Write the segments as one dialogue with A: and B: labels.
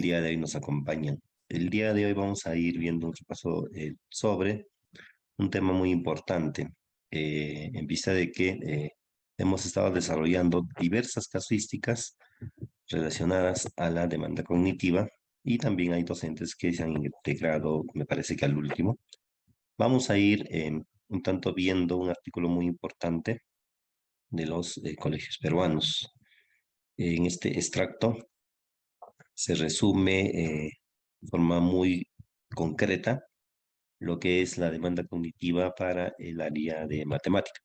A: día de hoy nos acompañan. El día de hoy vamos a ir viendo un repaso sobre un tema muy importante, en vista de que hemos estado desarrollando diversas casuísticas relacionadas a la demanda cognitiva y también hay docentes que se han integrado, me parece que al último. Vamos a ir un tanto viendo un artículo muy importante de los colegios peruanos. En este extracto se resume de forma muy concreta lo que es la demanda cognitiva para el área de matemática,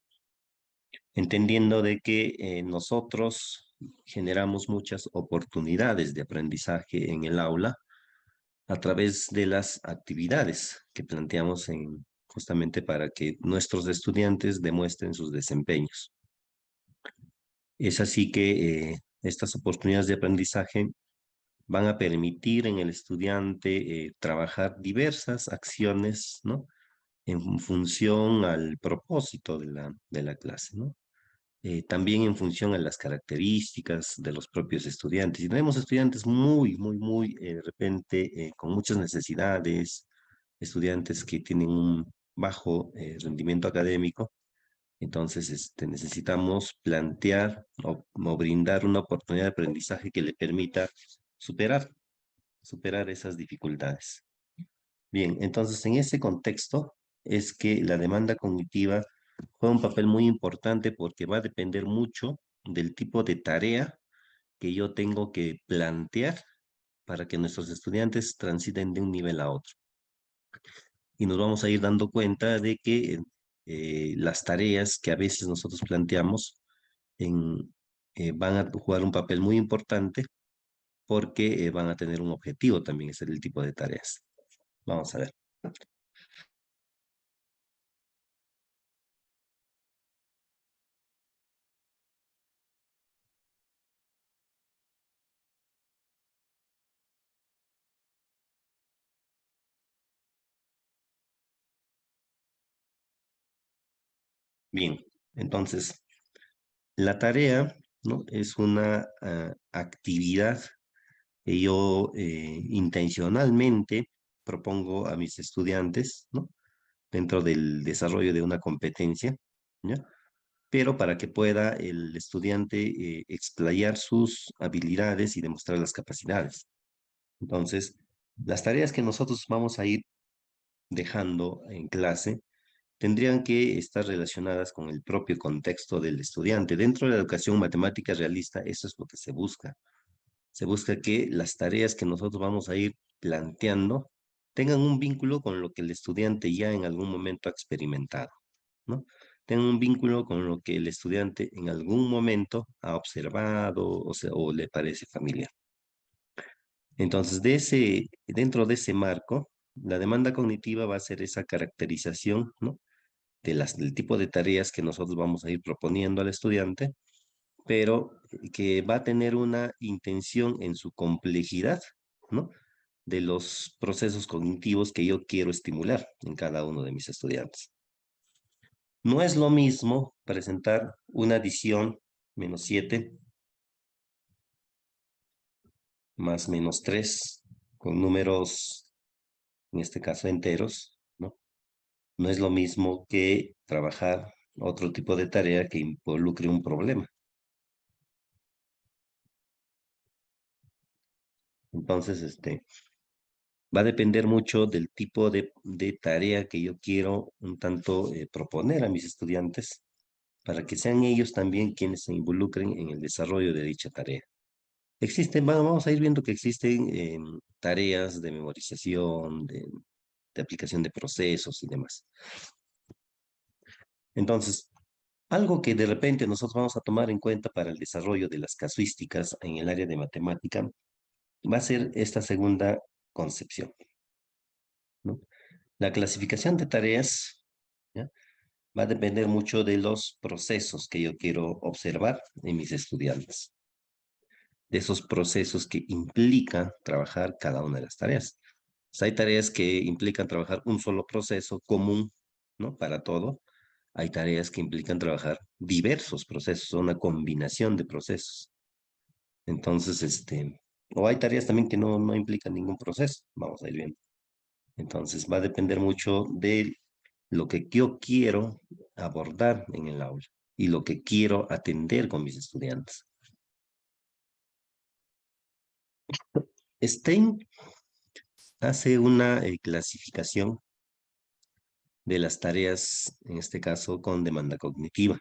A: entendiendo de que nosotros generamos muchas oportunidades de aprendizaje en el aula a través de las actividades que planteamos justamente para que nuestros estudiantes demuestren sus desempeños. Es así que estas oportunidades de aprendizaje van a permitir en el estudiante trabajar diversas acciones, ¿no? En función al propósito de la clase, ¿no? También en función a las características de los propios estudiantes. Y tenemos estudiantes muy, de repente, con muchas necesidades, estudiantes que tienen un bajo rendimiento académico. Entonces, necesitamos plantear o brindar una oportunidad de aprendizaje que le permita superar esas dificultades. Bien, entonces en ese contexto es que la demanda cognitiva juega un papel muy importante porque va a depender mucho del tipo de tarea que yo tengo que plantear para que nuestros estudiantes transiten de un nivel a otro. Y nos vamos a ir dando cuenta de que las tareas que a veces nosotros planteamos van a jugar un papel muy importante porque van a tener un objetivo también, ese es el tipo de tareas. Vamos a ver. Bien, entonces, la tarea, ¿no? Es una actividad que yo intencionalmente propongo a mis estudiantes, ¿no? Dentro del desarrollo de una competencia, ¿ya? Pero para que pueda el estudiante explayar sus habilidades y demostrar las capacidades. Entonces, las tareas que nosotros vamos a ir dejando en clase tendrían que estar relacionadas con el propio contexto del estudiante. Dentro de la educación matemática realista, eso es lo que se busca. Se busca que las tareas que nosotros vamos a ir planteando tengan un vínculo con lo que el estudiante ya en algún momento ha experimentado, ¿no? Tengan un vínculo con lo que el estudiante en algún momento ha observado o le parece familiar. Entonces, dentro de ese marco, la demanda cognitiva va a ser esa caracterización, ¿no? Del tipo de tareas que nosotros vamos a ir proponiendo al estudiante, pero que va a tener una intención en su complejidad, ¿no? De los procesos cognitivos que yo quiero estimular en cada uno de mis estudiantes. No es lo mismo presentar una adición -7 más -3 con números, en este caso enteros, ¿no? No es lo mismo que trabajar otro tipo de tarea que involucre un problema. Entonces, va a depender mucho del tipo de tarea que yo quiero un tanto proponer a mis estudiantes para que sean ellos también quienes se involucren en el desarrollo de dicha tarea. Vamos a ir viendo que existen tareas de memorización, de aplicación de procesos y demás. Entonces, algo que de repente nosotros vamos a tomar en cuenta para el desarrollo de las casuísticas en el área de matemática va a ser esta segunda concepción, ¿no? La clasificación de tareas, ¿ya? Va a depender mucho de los procesos que yo quiero observar en mis estudiantes, de esos procesos que implica trabajar cada una de las tareas. O sea, hay tareas que implican trabajar un solo proceso común, ¿no? Para todo. Hay tareas que implican trabajar diversos procesos, una combinación de procesos. Entonces, O hay tareas también que no implican ningún proceso. Vamos a ir viendo. Entonces va a depender mucho de lo que yo quiero abordar en el aula y lo que quiero atender con mis estudiantes. Stein hace una clasificación de las tareas, en este caso con demanda cognitiva.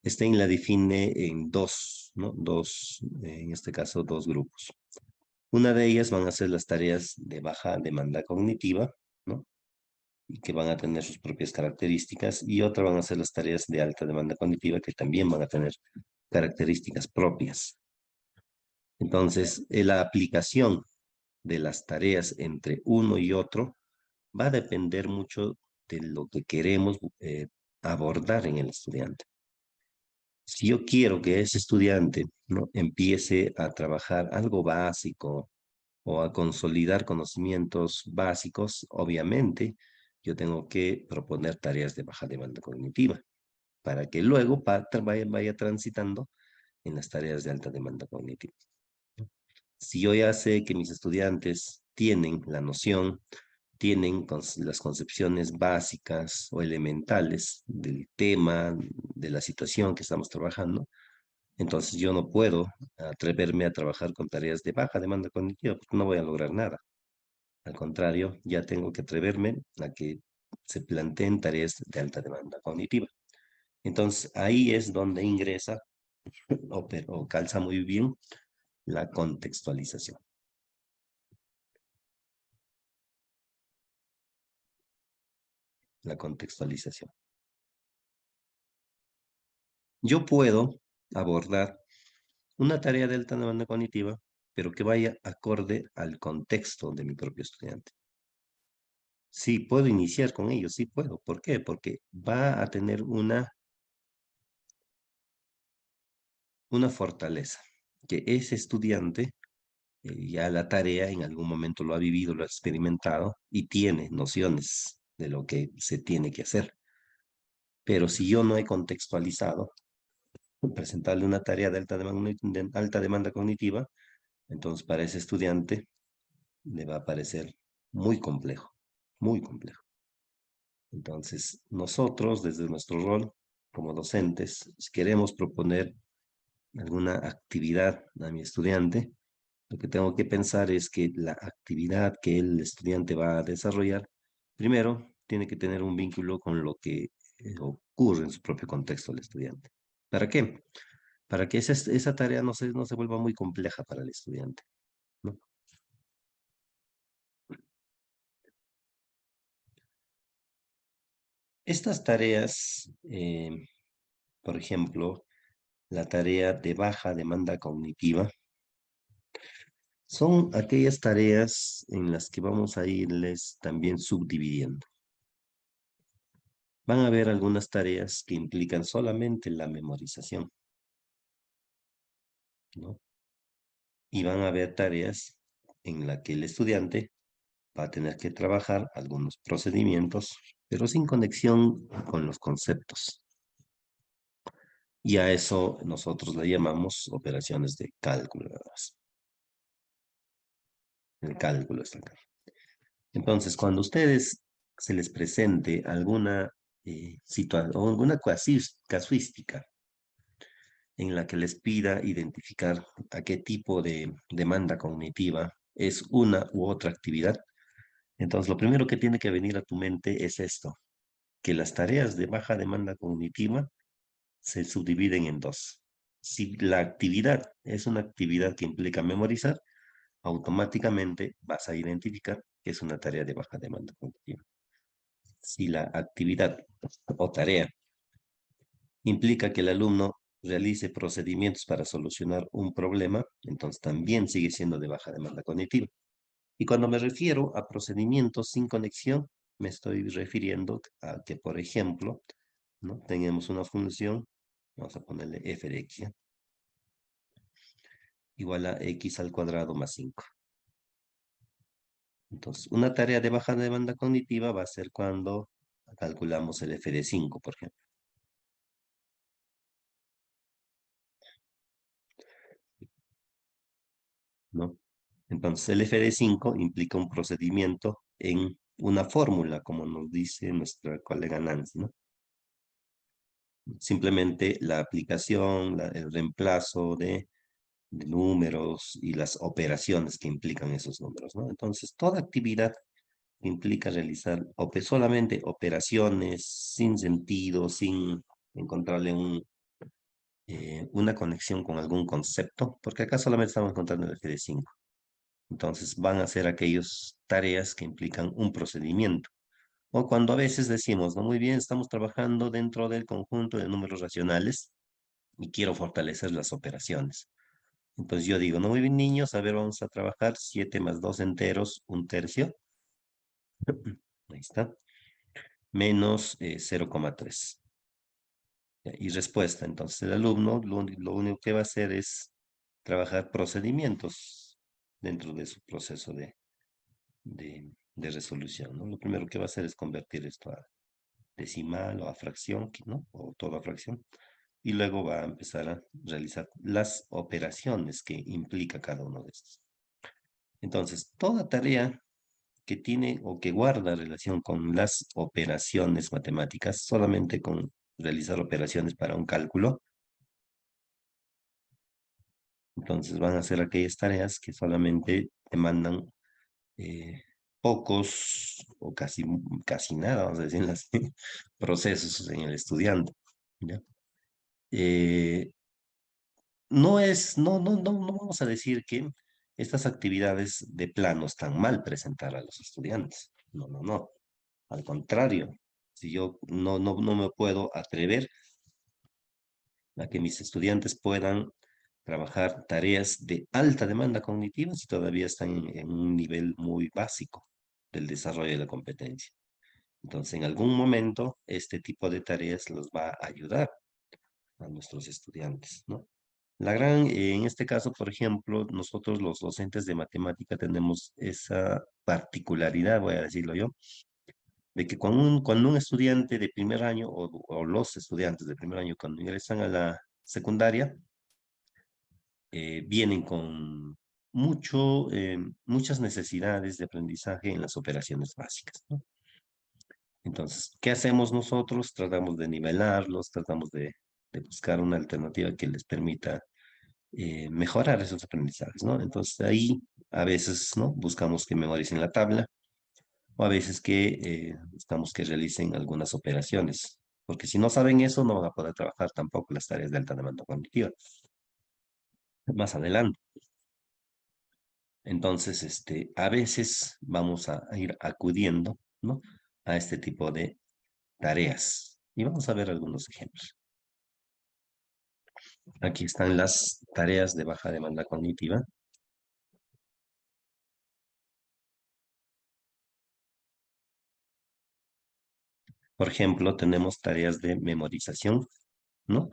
A: Stein la define en dos, ¿no? Dos, en este caso, dos grupos. Una de ellas van a ser las tareas de baja demanda cognitiva, ¿no? Y que van a tener sus propias características, y otra van a ser las tareas de alta demanda cognitiva, que también van a tener características propias. Entonces, la aplicación de las tareas entre uno y otro va a depender mucho de lo que queremos abordar en el estudiante. Si yo quiero que ese estudiante, ¿no?, empiece a trabajar algo básico o a consolidar conocimientos básicos, obviamente yo tengo que proponer tareas de baja demanda cognitiva para que luego vaya transitando en las tareas de alta demanda cognitiva. Si yo ya sé que mis estudiantes tienen la noción, tienen las concepciones básicas o elementales del tema, de la situación que estamos trabajando, entonces yo no puedo atreverme a trabajar con tareas de baja demanda cognitiva porque no voy a lograr nada. Al contrario, ya tengo que atreverme a que se planteen tareas de alta demanda cognitiva. Entonces ahí es donde ingresa o calza muy bien la contextualización. La contextualización. Yo puedo abordar una tarea de alta demanda cognitiva, pero que vaya acorde al contexto de mi propio estudiante. Sí, puedo iniciar con ello, sí puedo. ¿Por qué? Porque va a tener una fortaleza, que ese estudiante ya la tarea en algún momento lo ha vivido, lo ha experimentado y tiene nociones de lo que se tiene que hacer. Pero si yo no he contextualizado, presentarle una tarea de alta demanda cognitiva, entonces para ese estudiante le va a parecer muy complejo, muy complejo. Entonces, nosotros, desde nuestro rol como docentes, si queremos proponer alguna actividad a mi estudiante, lo que tengo que pensar es que la actividad que el estudiante va a desarrollar, primero, tiene que tener un vínculo con lo que ocurre en su propio contexto del estudiante. ¿Para qué? Para que esa tarea no se vuelva muy compleja para el estudiante, ¿no? Estas tareas, por ejemplo, la tarea de baja demanda cognitiva, son aquellas tareas en las que vamos a irles también subdividiendo. Van a haber algunas tareas que implican solamente la memorización, ¿no? Y van a haber tareas en las que el estudiante va a tener que trabajar algunos procedimientos, pero sin conexión con los conceptos. Y a eso nosotros le llamamos operaciones de cálculo. El cálculo está acá. Entonces, cuando a ustedes se les presente alguna situación o alguna casuística en la que les pida identificar a qué tipo de demanda cognitiva es una u otra actividad, entonces lo primero que tiene que venir a tu mente es esto, que las tareas de baja demanda cognitiva se subdividen en dos. Si la actividad es una actividad que implica memorizar, automáticamente vas a identificar que es una tarea de baja demanda cognitiva. Si la actividad o tarea implica que el alumno realice procedimientos para solucionar un problema, entonces también sigue siendo de baja demanda cognitiva. Y cuando me refiero a procedimientos sin conexión, me estoy refiriendo a que, por ejemplo, ¿no?, tenemos una función, vamos a ponerle f de x, ¿ya?, igual a x al cuadrado más 5. Entonces, una tarea de baja demanda cognitiva va a ser cuando calculamos el f de 5, por ejemplo. ¿no? Entonces, el FD5 implica un procedimiento en una fórmula, como nos dice nuestra colega Nancy, ¿no? Simplemente la aplicación, el reemplazo de números y las operaciones que implican esos números, ¿no? Entonces, toda actividad que implica realizar solamente operaciones sin sentido, sin encontrarle una conexión con algún concepto, porque acá solamente estamos encontrando el FD5. Entonces, van a ser aquellas tareas que implican un procedimiento. O cuando a veces decimos, no, muy bien, estamos trabajando dentro del conjunto de números racionales y quiero fortalecer las operaciones. Entonces yo digo, no, muy bien, niños, a ver, vamos a trabajar 7 más 2 enteros, un tercio. Ahí está. Menos 0,3. Y respuesta. Entonces el alumno lo único que va a hacer es trabajar procedimientos dentro de su proceso de resolución, ¿no? Lo primero que va a hacer es convertir esto a decimal o a fracción, ¿no? O toda fracción. Y luego va a empezar a realizar las operaciones que implica cada uno de estos. Entonces, toda tarea que tiene o que guarda relación con las operaciones matemáticas, solamente con realizar operaciones para un cálculo, entonces van a ser aquellas tareas que solamente demandan eh, pocos o casi nada, vamos a decirlo así, procesos en el estudiante. ¿Ya? Eh, no vamos a decir que estas actividades de plano están mal presentar a los estudiantes. No, no, no. Al contrario, si yo no me puedo atrever a que mis estudiantes puedan trabajar tareas de alta demanda cognitiva si todavía están en un nivel muy básico del desarrollo de la competencia. Entonces, en algún momento, este tipo de tareas los va a ayudar a nuestros estudiantes, ¿no? En este caso, por ejemplo, nosotros los docentes de matemática tenemos esa particularidad, voy a decirlo yo, de que cuando un estudiante de primer año o los estudiantes de primer año cuando ingresan a la secundaria, vienen con muchas necesidades de aprendizaje en las operaciones básicas, ¿no? Entonces, ¿qué hacemos nosotros? Tratamos de nivelarlos, tratamos de buscar una alternativa que les permita mejorar esos aprendizajes, ¿no? Entonces, ahí a veces, ¿no? Buscamos que memoricen la tabla, o a veces que buscamos que realicen algunas operaciones, porque si no saben eso, no van a poder trabajar tampoco las tareas de alta demanda cognitiva más adelante. Entonces, a veces vamos a ir acudiendo, ¿no? A este tipo de tareas. Y vamos a ver algunos ejemplos. Aquí están las tareas de baja demanda cognitiva. Por ejemplo, tenemos tareas de memorización, ¿no?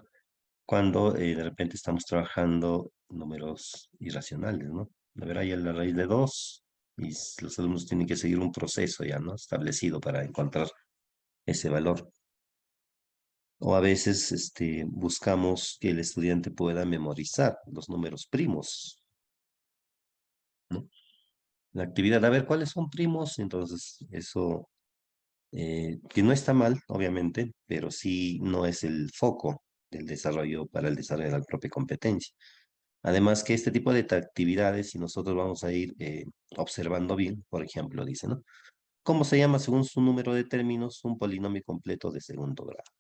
A: Cuando de repente estamos trabajando números irracionales, ¿no? A ver, ahí la raíz de 2 y los alumnos tienen que seguir un proceso ya, ¿no? Establecido para encontrar ese valor. O a veces buscamos que el estudiante pueda memorizar los números primos, ¿no? La actividad, a ver, ¿cuáles son primos? Entonces, eso, que no está mal, obviamente, pero sí no es el foco del desarrollo para el desarrollo de la propia competencia. Además que este tipo de actividades, si nosotros vamos a ir observando bien, por ejemplo, dice, ¿no? ¿Cómo se llama según su número de términos un polinomio completo de segundo grado?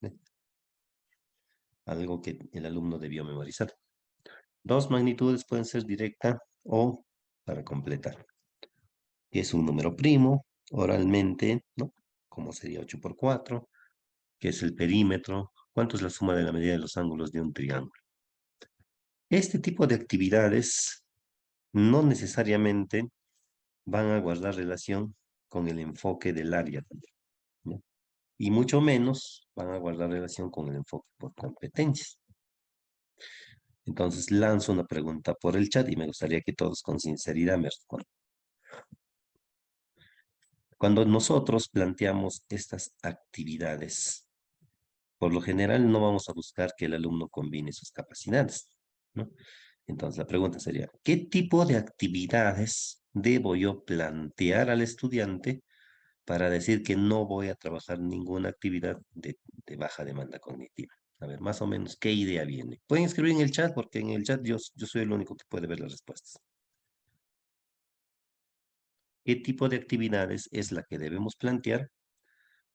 A: ¿Eh? Algo que el alumno debió memorizar. Dos magnitudes pueden ser directa o para completar. ¿Qué es un número primo? Oralmente, ¿no? ¿Cómo sería 8 por 4? ¿Qué es el perímetro? ¿Cuánto es la suma de la medida de los ángulos de un triángulo? Este tipo de actividades no necesariamente van a guardar relación con el enfoque del área también, ¿no? Y mucho menos van a guardar relación con el enfoque por competencias. Entonces lanzo una pregunta por el chat y me gustaría que todos con sinceridad me respondan. Cuando nosotros planteamos estas actividades, por lo general no vamos a buscar que el alumno combine sus capacidades, ¿no? Entonces la pregunta sería, ¿qué tipo de actividades debo yo plantear al estudiante para decir que no voy a trabajar ninguna actividad de baja demanda cognitiva? A ver, más o menos, ¿qué idea viene? Pueden escribir en el chat porque en el chat yo soy el único que puede ver las respuestas. ¿Qué tipo de actividades es la que debemos plantear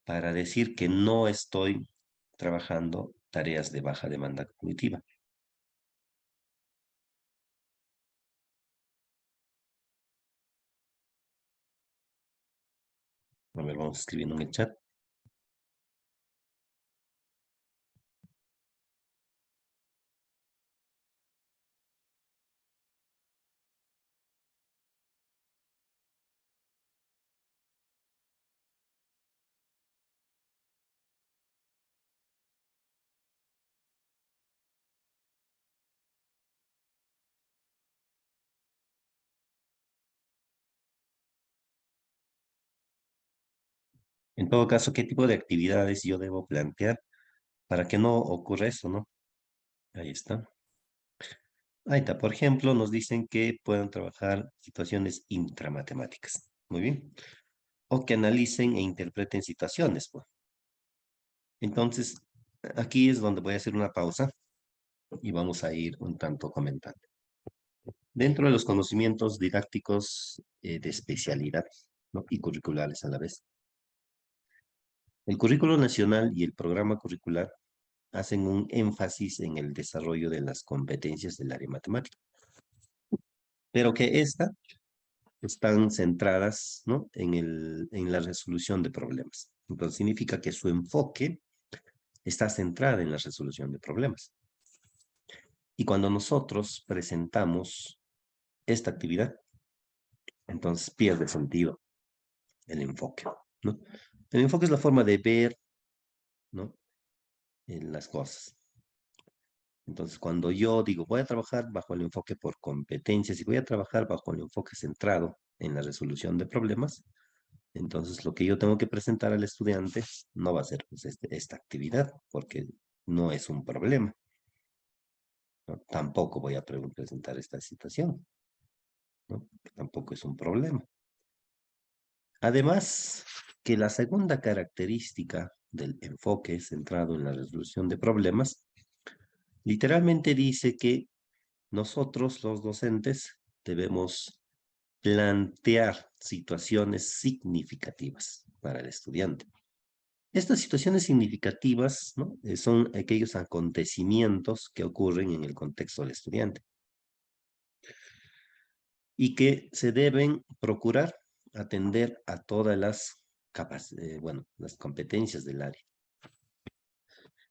A: para decir que no estoy trabajando tareas de baja demanda cognitiva? A ver, vamos escribiendo en el chat. En todo caso, ¿qué tipo de actividades yo debo plantear para que no ocurra eso, no? Ahí está. Ahí está. Por ejemplo, nos dicen que puedan trabajar situaciones intramatemáticas. Muy bien. O que analicen e interpreten situaciones, pues. Entonces, aquí es donde voy a hacer una pausa y vamos a ir un tanto comentando. Dentro de los conocimientos didácticos de especialidad, ¿no? Y curriculares a la vez, el currículo nacional y el programa curricular hacen un énfasis en el desarrollo de las competencias del área matemática, pero que estas están centradas, ¿no? En la resolución de problemas. Entonces significa que su enfoque está centrado en la resolución de problemas. Y cuando nosotros presentamos esta actividad, entonces pierde sentido el enfoque, ¿no? El enfoque es la forma de ver, ¿no? En las cosas. Entonces, cuando yo digo, voy a trabajar bajo el enfoque por competencias y voy a trabajar bajo el enfoque centrado en la resolución de problemas, entonces lo que yo tengo que presentar al estudiante no va a ser pues, esta actividad, porque no es un problema, ¿no? Tampoco voy a presentar esta situación, ¿no? Tampoco es un problema. Además, que la segunda característica del enfoque centrado en la resolución de problemas, literalmente dice que nosotros, los docentes, debemos plantear situaciones significativas para el estudiante. Estas situaciones significativas, ¿no? Son aquellos acontecimientos que ocurren en el contexto del estudiante y que se deben procurar atender a todas las competencias del área.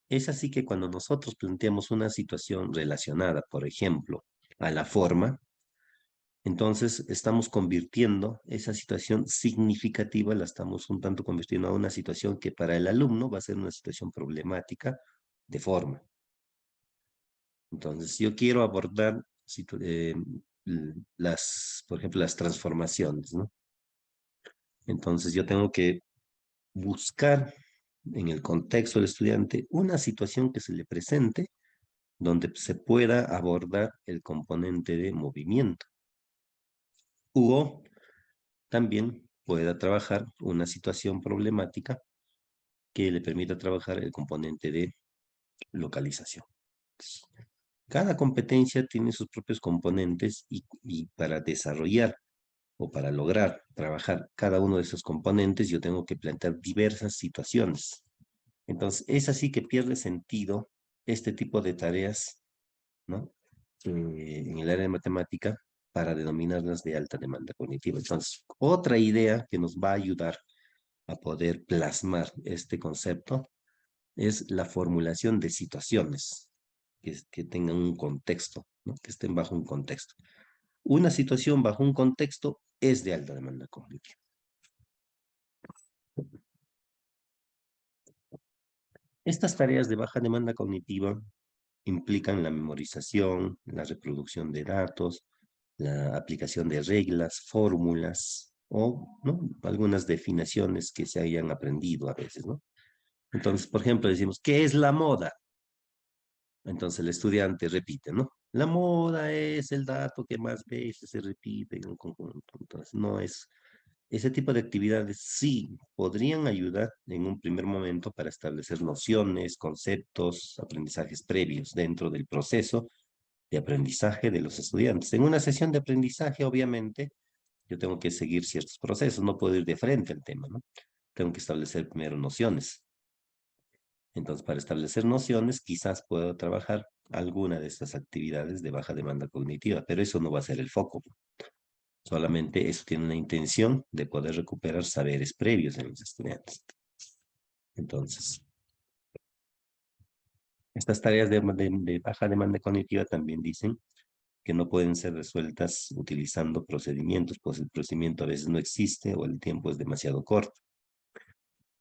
A: Es así que cuando nosotros planteamos una situación relacionada, por ejemplo, a la forma, entonces estamos convirtiendo esa situación significativa, la estamos un tanto convirtiendo a una situación que para el alumno va a ser una situación problemática de forma. Entonces, yo quiero abordar por ejemplo, las transformaciones, ¿no? Entonces, yo tengo que buscar en el contexto del estudiante una situación que se le presente donde se pueda abordar el componente de movimiento. O también pueda trabajar una situación problemática que le permita trabajar el componente de localización. Cada competencia tiene sus propios componentes y para desarrollar o para lograr trabajar cada uno de esos componentes, yo tengo que plantear diversas situaciones. Entonces, es así que pierde sentido este tipo de tareas, ¿no? En el área de matemática para denominarlas de alta demanda cognitiva. Entonces, otra idea que nos va a ayudar a poder plasmar este concepto es la formulación de situaciones que tengan un contexto, ¿no? Que estén bajo un contexto. Una situación bajo un contexto es de alta demanda cognitiva. Estas tareas de baja demanda cognitiva implican la memorización, la reproducción de datos, la aplicación de reglas, fórmulas o, ¿no? Algunas definiciones que se hayan aprendido a veces, ¿no? Entonces, por ejemplo, decimos, ¿qué es la moda? Entonces el estudiante repite, ¿no? La moda es el dato que más veces se repite en un conjunto. Entonces, no es, ese tipo de actividades sí podrían ayudar en un primer momento para establecer nociones, conceptos, aprendizajes previos dentro del proceso de aprendizaje de los estudiantes. En una sesión de aprendizaje, obviamente, yo tengo que seguir ciertos procesos, no puedo ir de frente al tema, ¿no? Tengo que establecer primero nociones. Entonces, para establecer nociones, quizás puedo trabajar alguna de estas actividades de baja demanda cognitiva, pero eso no va a ser el foco. Solamente eso tiene una intención de poder recuperar saberes previos en los estudiantes. Entonces, estas tareas de baja demanda cognitiva también dicen que no pueden ser resueltas utilizando procedimientos, pues el procedimiento a veces no existe o el tiempo es demasiado corto.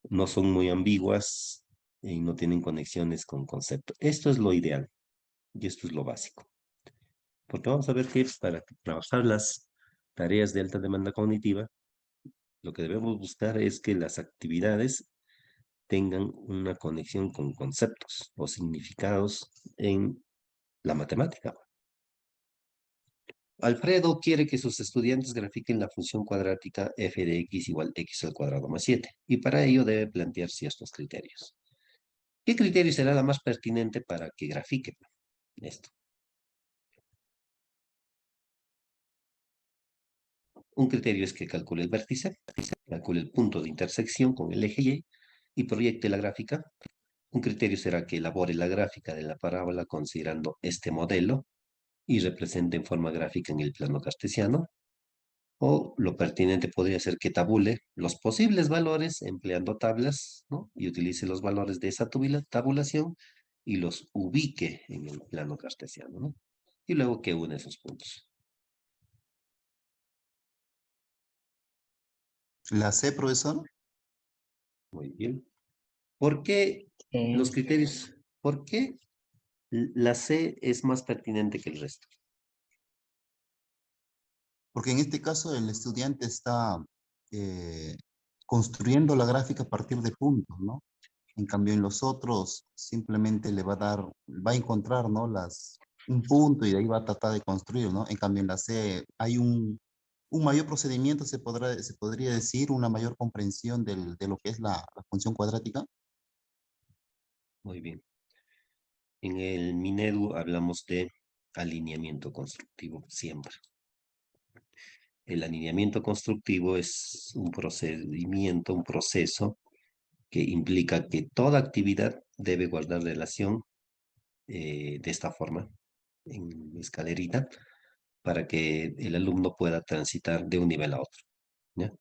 A: No son muy ambiguas y no tienen conexiones con conceptos. Esto es lo ideal y esto es lo básico. Porque vamos a ver que para trabajar las tareas de alta demanda cognitiva, lo que debemos buscar es que las actividades tengan una conexión con conceptos o significados en la matemática. Alfredo quiere que sus estudiantes grafiquen la función cuadrática f de x igual x al cuadrado más 7, y para ello debe plantear ciertos criterios. ¿Qué criterio será la más pertinente para que grafiquen esto? Un criterio es que calcule el vértice, calcule el punto de intersección con el eje y proyecte la gráfica. Un criterio será que elabore la gráfica de la parábola considerando este modelo y represente en forma gráfica en el plano cartesiano. O lo pertinente podría ser que tabule los posibles valores empleando tablas, ¿no? Y utilice los valores de esa tabulación y los ubique en el plano cartesiano, ¿no? Y luego que une esos puntos.
B: ¿La C, profesor?
A: Muy bien. ¿Por qué los criterios? ¿Por qué la C es más pertinente que el resto?
B: Porque en este caso el estudiante está eh, construyendo la gráfica a partir de puntos, ¿no? En cambio, en los otros simplemente le va a dar, va a encontrar, ¿no? Un punto y de ahí va a tratar de construir, ¿no? En cambio, en la C hay un mayor procedimiento, se podría decir, una mayor comprensión de lo que es la función cuadrática.
A: Muy bien. En el Minedu hablamos de alineamiento constructivo siempre. El alineamiento constructivo es un procedimiento, un proceso que implica que toda actividad debe guardar relación de esta forma, en escalerita, para que el alumno pueda transitar de un nivel a otro, ¿ya?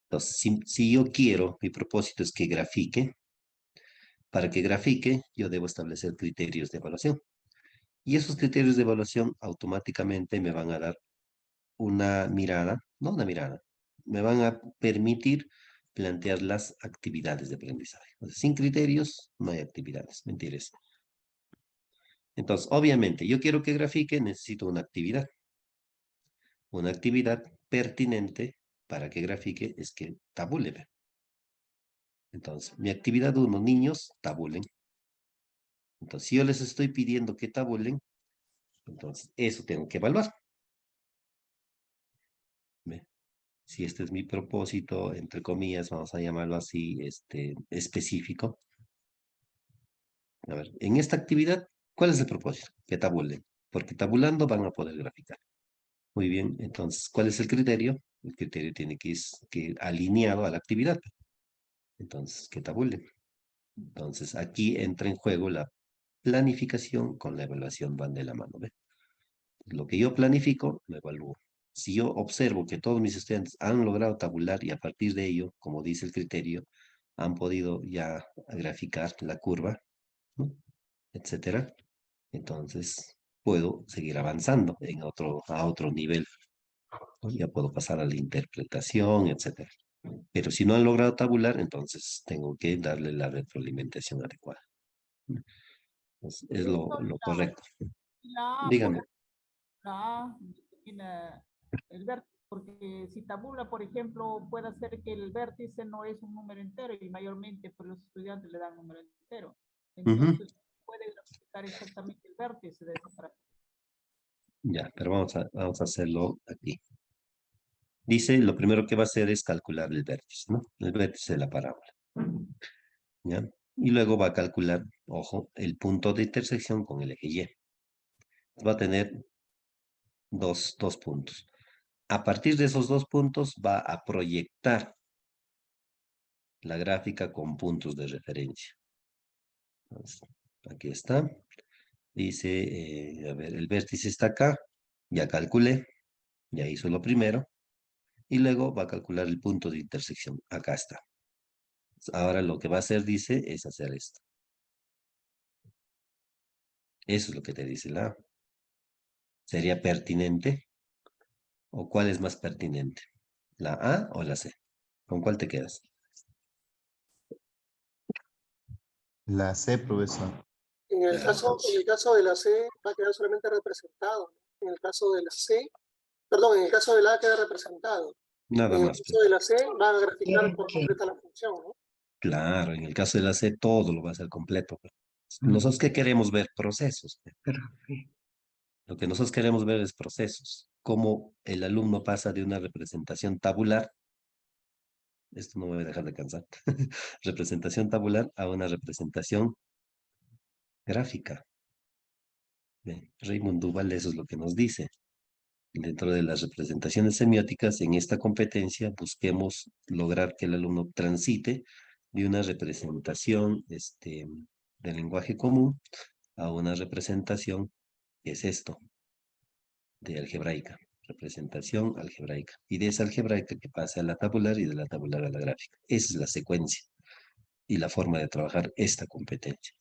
A: Entonces, si yo quiero, mi propósito es que grafique, para que grafique, yo debo establecer criterios de evaluación. Y esos criterios de evaluación automáticamente me van a dar una mirada, no una mirada, me van a permitir plantear las actividades de aprendizaje. Entonces, sin criterios no hay actividades, mentiras. Entonces, obviamente, yo quiero que grafique, necesito una actividad pertinente para que grafique es que tabule. Entonces, mi actividad 1, niños, tabulen. Entonces, si yo les estoy pidiendo que tabulen, entonces eso tengo que evaluar. ¿Ve? Si este es mi propósito, entre comillas, vamos a llamarlo así, específico. A ver, en esta actividad, ¿cuál es el propósito? Que tabulen, porque tabulando van a poder graficar. Muy bien, entonces, ¿cuál es el criterio? El criterio tiene que ir alineado a la actividad. Entonces, que tabulen. Entonces, aquí entra en juego la planificación con la evaluación, van de la mano, ¿ve? Lo que yo planifico, lo evalúo. Si yo observo que todos mis estudiantes han logrado tabular y a partir de ello, como dice el criterio, han podido ya graficar la curva, ¿no? Etcétera, entonces puedo seguir avanzando a otro nivel, ¿no? Ya puedo pasar a la interpretación, etcétera. Pero si no han logrado tabular, entonces tengo que darle la retroalimentación adecuada. Es
C: Profesor,
A: lo correcto.
C: la A,
A: Dígame.
C: la A determina el vértice, porque si tabula, por ejemplo, puede ser que el vértice no es un número entero y mayormente pues, los estudiantes le dan número entero.
A: Ujú.
C: Entonces, puede graficar exactamente el vértice de esa práctica.
A: Ya, pero vamos a hacerlo aquí. Dice, lo primero que va a hacer es calcular el vértice, ¿no? El vértice de la parábola. ¿Ya? Y luego va a calcular, ojo, el punto de intersección con el eje Y. Va a tener dos puntos. A partir de esos 2 puntos va a proyectar la gráfica con puntos de referencia. Entonces, aquí está. Dice, a ver, el vértice está acá. Ya calculé. Ya hizo lo primero. Y luego va a calcular el punto de intersección. Acá está. Ahora lo que va a hacer, dice, es hacer esto. Eso es lo que te dice la A. ¿Sería pertinente? ¿O cuál es más pertinente? ¿La A o la C? ¿Con cuál te quedas?
B: La C, profesor.
D: En el caso de la C va a quedar solamente representado. En el caso de la C, perdón, en el caso de la A queda representado.
A: Nada
D: En el
A: más.
D: caso de la C va a graficar por completa la función, ¿no?
A: Claro, en el caso de la C todo lo va a hacer completo. Nosotros que queremos ver procesos. Lo que nosotros queremos ver es procesos. Cómo el alumno pasa de una representación tabular, esto no me voy a dejar de cansar, representación tabular a una representación gráfica. Bien, Raymond Duval eso es lo que nos dice. Dentro de las representaciones semióticas, en esta competencia busquemos lograr que el alumno transite de una representación de lenguaje común a una representación, que es esto, de algebraica, representación algebraica. Y de esa algebraica que pase a la tabular y de la tabular a la gráfica. Esa es la secuencia y la forma de trabajar esta competencia.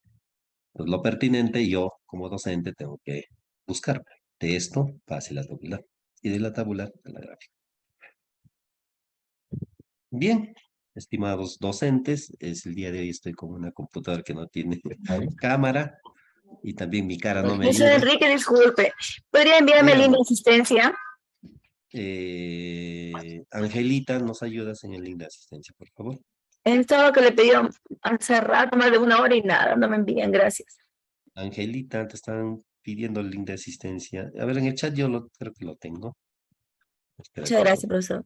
A: Pues lo pertinente, yo como docente tengo que buscar de esto pase a la tabular y de la tabular a la gráfica. Bien, estimados docentes, el día de hoy estoy con una computadora que no tiene cámara y también mi cara no me
E: Profesor
A: ayuda.
E: Enrique, disculpe, ¿podría enviarme el link de asistencia?
A: Angelita, ¿nos ayudas en el link de asistencia, por favor?
E: Estaba que le pidió hace rato, más de 1 hora y nada, no me envían, gracias.
A: Angelita, te están pidiendo el link de asistencia. A ver, en el chat creo que lo tengo. Espera,
E: Muchas gracias, profesor.